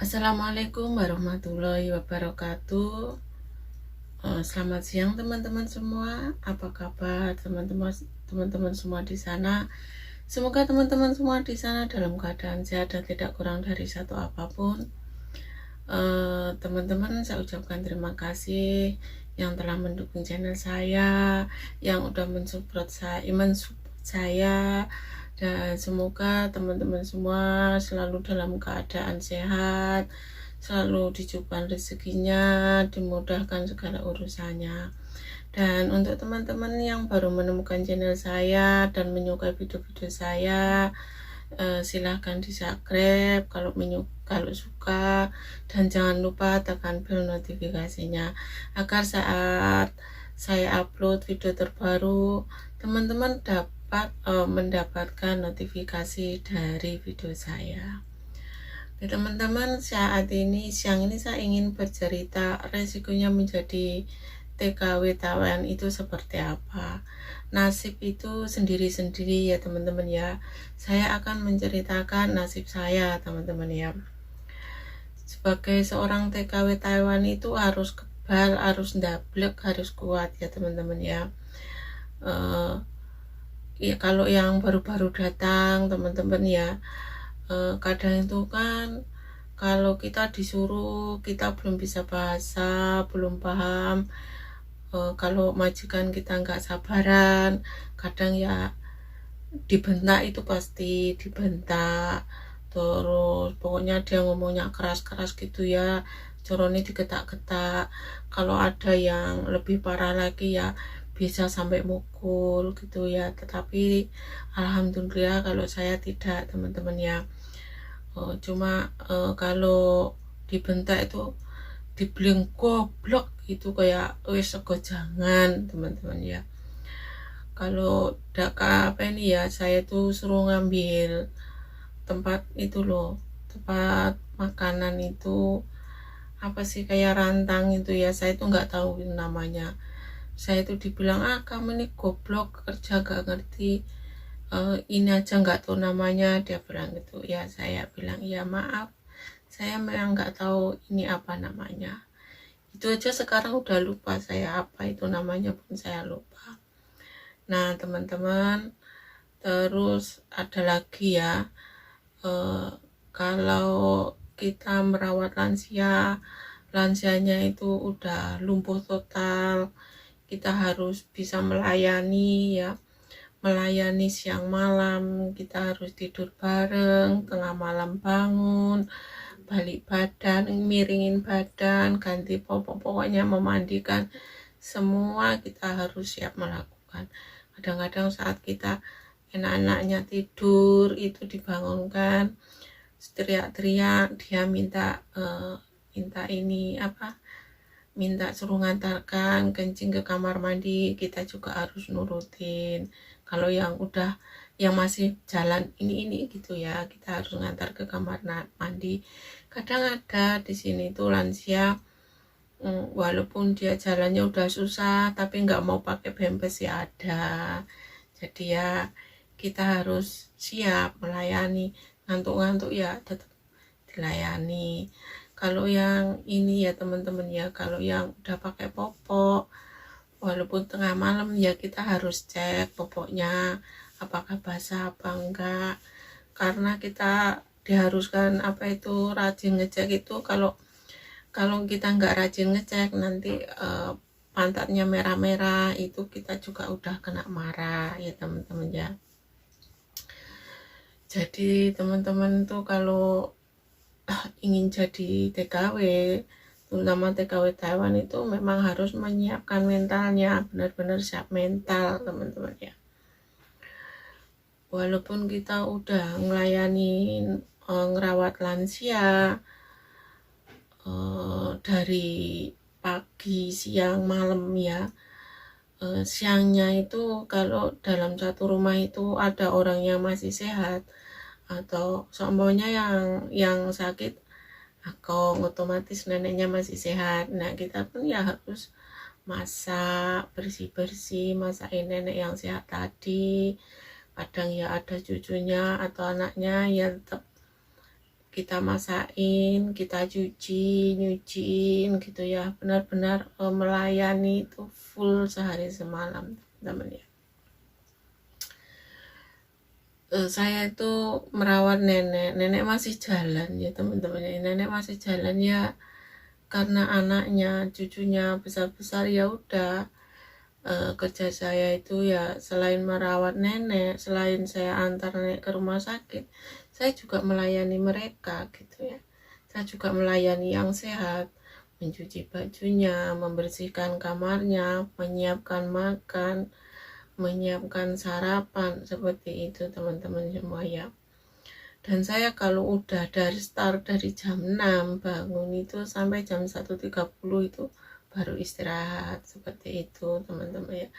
Assalamualaikum warahmatullahi wabarakatuh. Selamat siang teman-teman semua. Apa kabar teman-teman semua di sana? Semoga teman-teman semua di sana dalam keadaan sehat dan tidak kurang dari satu apapun. Teman-teman, saya ucapkan terima kasih yang telah mendukung channel saya, yang udah mensupport saya, dan semoga teman-teman semua selalu dalam keadaan sehat, selalu dicukupkan rezekinya, dimudahkan segala urusannya. Dan untuk teman-teman yang baru menemukan channel saya dan menyukai video-video saya, silahkan di subscribe kalau suka, dan jangan lupa tekan bel notifikasinya agar saat saya upload video terbaru teman-teman dapat mendapatkan notifikasi dari video saya. Teman-teman, siang ini saya ingin bercerita resikonya menjadi TKW Taiwan itu seperti apa. Nasib itu sendiri-sendiri ya teman-teman ya. Saya akan menceritakan nasib saya teman-teman ya. Sebagai seorang TKW Taiwan itu harus kebal, harus ndablek, harus kuat ya teman-teman ya. Ya kalau yang baru-baru datang teman-teman ya, kadang itu kan kalau kita disuruh, kita belum bisa bahasa, belum paham, kalau majikan kita nggak sabaran, kadang ya dibentak, itu pasti dibentak. Terus pokoknya dia ngomongnya keras-keras gitu ya, coroni digetak-getak. Kalau ada yang lebih parah lagi ya bisa sampai mukul gitu ya, tetapi alhamdulillah kalau saya tidak teman-teman ya. Cuma kalau dibentak itu dibilang goblok itu kayak wis sego jangan teman-teman ya. Kalau apa ini ya, saya tuh suruh ngambil tempat itu loh, tempat makanan itu apa sih, kayak rantang itu ya, saya tuh nggak tahu namanya. Saya itu dibilang, kamu ini goblok, kerja gak ngerti, ini aja nggak tahu namanya, dia bilang gitu ya. Saya bilang iya maaf, saya memang nggak tahu ini apa namanya. Itu aja sekarang udah lupa saya apa itu namanya pun saya lupa. Nah teman-teman, terus ada lagi ya, kalau kita merawat lansianya itu udah lumpuh total, kita harus bisa melayani ya, melayani siang malam, kita harus tidur bareng, tengah malam bangun, balik badan, miringin badan, ganti popok, pokoknya memandikan, semua kita harus siap melakukan. Kadang-kadang saat kita enak-enaknya tidur itu dibangunkan teriak-teriak, dia minta ini apa, minta suruh ngantarkan kencing ke kamar mandi, kita juga harus nurutin. Kalau yang udah, yang masih jalan ini gitu ya, kita harus ngantar ke kamar mandi. Kadang ada di sini tuh lansia, walaupun dia jalannya udah susah tapi nggak mau pakai pampers ya ada. Jadi ya kita harus siap melayani, ngantuk-ngantuk ya tetap dilayani. Kalau yang ini ya teman-teman ya, kalau yang udah pakai popok, walaupun tengah malam ya kita harus cek popoknya apakah basah apa enggak, karena kita diharuskan apa itu rajin ngecek itu. Kalau kita nggak rajin ngecek nanti pantatnya merah-merah, itu kita juga udah kena marah ya teman-teman ya. Jadi teman-teman tuh kalau ingin jadi TKW, terutama TKW Taiwan, itu memang harus menyiapkan mentalnya, benar-benar siap mental teman-teman ya. Walaupun kita udah ngelayani, ngerawat lansia dari pagi, siang, malam ya, siangnya itu kalau dalam satu rumah itu ada orang yang masih sehat atau semuanya yang sakit, akong otomatis neneknya masih sehat. Nah kita pun ya harus masak, bersih-bersih, masakin nenek yang sehat tadi. Kadang ya ada cucunya atau anaknya ya tetap kita masakin, kita nyuciin gitu ya, benar-benar melayani itu full sehari semalam teman-teman ya. Saya itu merawat nenek masih jalan ya teman-teman ya, nenek masih jalan ya, karena anaknya cucunya besar-besar ya udah. Kerja saya itu ya selain merawat nenek, selain saya antar nenek ke rumah sakit, saya juga melayani mereka gitu ya. Saya juga melayani yang sehat, mencuci bajunya, membersihkan kamarnya, menyiapkan makan, menyiapkan sarapan, seperti itu teman-teman semua ya. Dan saya kalau udah dari jam 6 bangun itu sampai jam 1.30 itu baru istirahat, seperti itu teman-teman ya.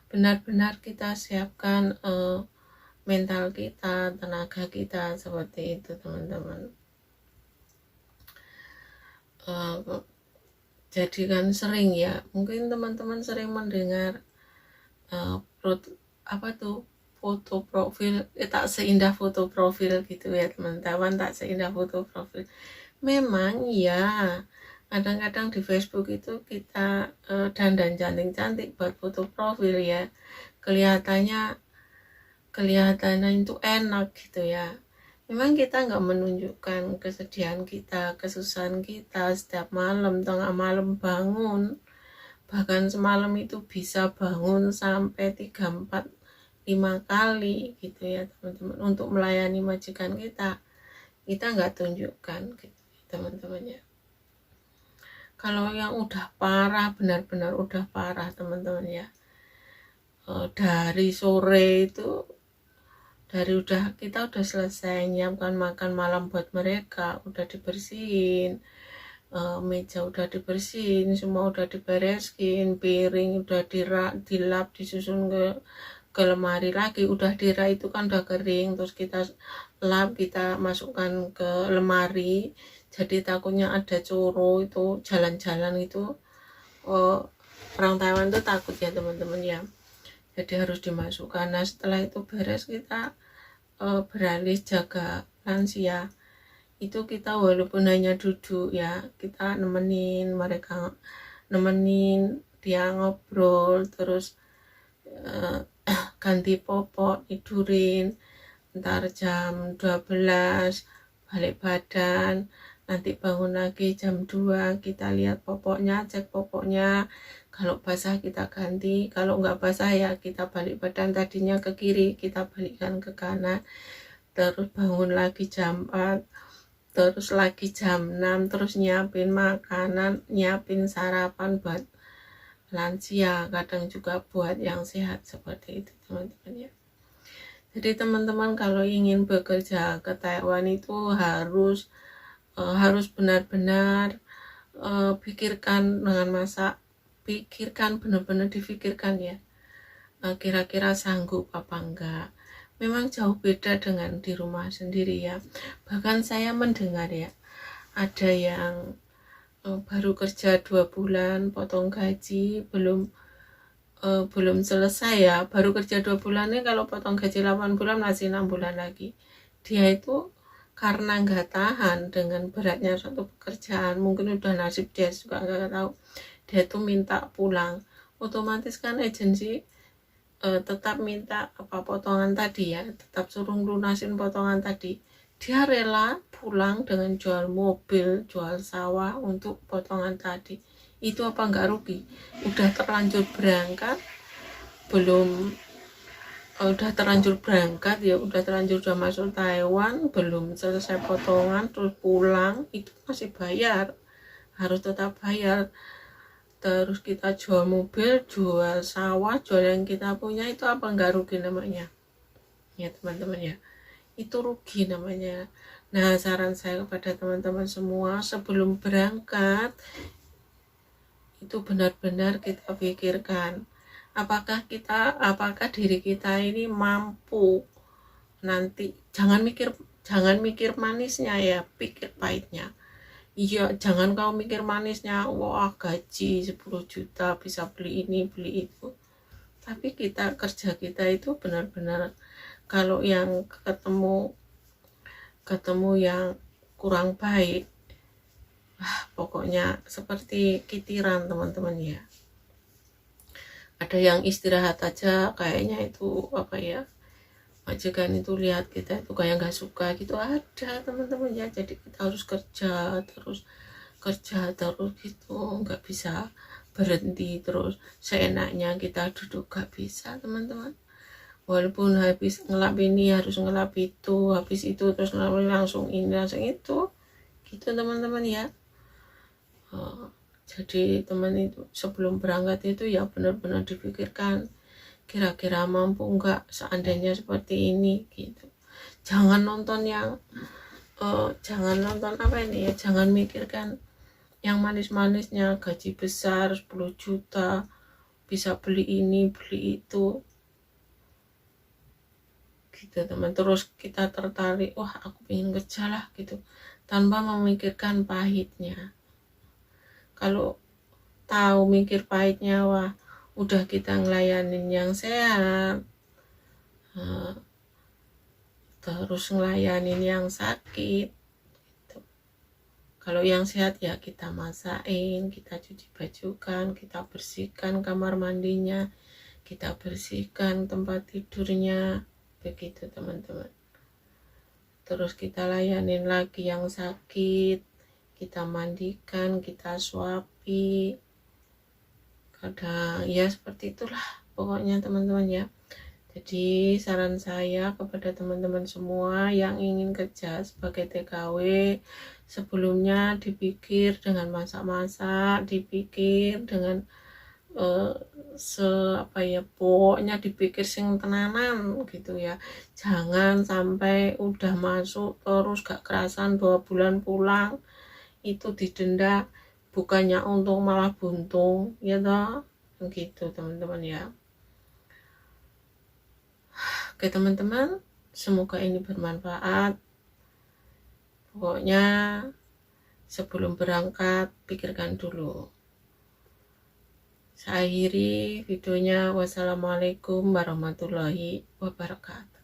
Benar-benar kita siapkan mental kita, tenaga kita, seperti itu teman-teman. Jadi kan sering ya, mungkin teman-teman sering mendengar foto profil tak seindah foto profil gitu ya teman-teman, tak seindah foto profil. Memang ya, kadang-kadang di Facebook itu kita dandan cantik-cantik buat foto profil ya, kelihatannya itu enak gitu ya. Memang kita nggak menunjukkan kesedihan kita, kesusahan kita setiap malam, tengah malam bangun, bahkan semalam itu bisa bangun sampai 3, 4, 5 kali gitu ya teman-teman, untuk melayani majikan kita nggak tunjukkan gitu teman-teman ya. Kalau yang udah parah, benar-benar udah parah teman-teman ya, dari sore itu, kita udah selesai nyiapkan makan malam buat mereka, udah dibersihin, meja udah dibersihin, semua udah diberesin, piring udah dilap, disusun ke lemari lagi, udah dirak itu kan udah kering, terus kita lap, kita masukkan ke lemari. Jadi takutnya ada coro itu jalan-jalan itu, orang Taiwan tuh takut ya teman-teman ya, jadi harus dimasukkan. Nah setelah itu beres, kita beralih jaga lansia. Itu kita walaupun hanya duduk ya, kita nemenin mereka, nemenin dia ngobrol, terus ganti popok, tidurin, ntar jam 12 balik badan, nanti bangun lagi jam 2, kita lihat popoknya, cek popoknya, kalau basah kita ganti, kalau nggak basah ya kita balik badan, tadinya ke kiri kita balikkan ke kanan, terus bangun lagi jam 4, terus lagi jam 6, terus nyiapin makanan, nyiapin sarapan buat lansia, kadang juga buat yang sehat, seperti itu teman-teman ya. Jadi teman-teman kalau ingin bekerja ke Taiwan itu harus benar-benar pikirkan dengan pikirkan, benar-benar difikirkan ya, kira-kira sanggup apa enggak. Memang jauh beda dengan di rumah sendiri ya. Bahkan saya mendengar ya, ada yang baru kerja 2 bulan, potong gaji, belum selesai ya, baru kerja 2 bulan nih, kalau potong gaji 8 bulan masih 6 bulan lagi. Dia itu karena nggak tahan dengan beratnya suatu pekerjaan, mungkin udah nasib dia juga nggak tahu, dia tuh minta pulang. Otomatis kan agensi tetap minta potongan tadi ya, tetap suruh lunasin potongan tadi. Dia rela pulang dengan jual mobil, jual sawah untuk potongan tadi. Itu apa nggak rugi? Udah terlanjur berangkat, udah terlanjur masuk Taiwan, belum selesai potongan, terus pulang, itu masih bayar, harus tetap bayar. Terus kita jual mobil, jual sawah, jual yang kita punya, itu apa nggak rugi namanya ya teman-teman ya, itu rugi namanya. Nah saran saya kepada teman-teman semua, sebelum berangkat itu benar-benar kita pikirkan, apakah diri kita ini mampu nanti. Jangan mikir manisnya ya, pikir pahitnya. Iya, jangan kau mikir manisnya, wah gaji 10 juta bisa beli ini beli itu, tapi kerja kita itu benar-benar, kalau yang ketemu yang kurang baik, pokoknya seperti kitiran teman-teman ya. Ada yang istirahat aja kayaknya itu apa ya, majikan itu lihat kita itu kayak nggak suka gitu, ada teman-teman ya. Jadi kita harus kerja terus gitu, nggak bisa berhenti terus seenaknya kita duduk, gak bisa teman-teman. Walaupun habis ngelap ini harus ngelap itu, habis itu terus langsung ini langsung itu gitu teman-teman ya. Jadi teman itu sebelum berangkat itu ya benar-benar dipikirkan, kira-kira mampu enggak seandainya seperti ini gitu. Jangan nonton yang jangan nonton apa ini ya, jangan mikirkan yang manis-manisnya, gaji besar 10 juta bisa beli ini beli itu gitu teman. Terus kita tertarik, wah aku pengen kerja lah gitu, tanpa memikirkan pahitnya. Kalau tahu mikir pahitnya, wah udah kita ngelayanin yang sehat, terus ngelayanin yang sakit gitu. Kalau yang sehat ya kita masakin, kita cuci bajukan, kita bersihkan kamar mandinya, kita bersihkan tempat tidurnya, begitu teman-teman. Terus kita layanin lagi yang sakit, kita mandikan, kita suapi. Kadang ya seperti itulah pokoknya teman-teman ya. Jadi saran saya kepada teman-teman semua yang ingin kerja sebagai TKW, sebelumnya dipikir dengan masak-masak, dipikir dengan pokoknya dipikir sing tenanan gitu ya. Jangan sampai udah masuk terus gak kerasan 2 bulan pulang itu didenda, bukannya untung malah buntung ya toh, gitu teman-teman ya. Oke teman-teman, semoga ini bermanfaat. Pokoknya sebelum berangkat pikirkan dulu. Saya akhiri videonya. Wassalamualaikum warahmatullahi wabarakatuh.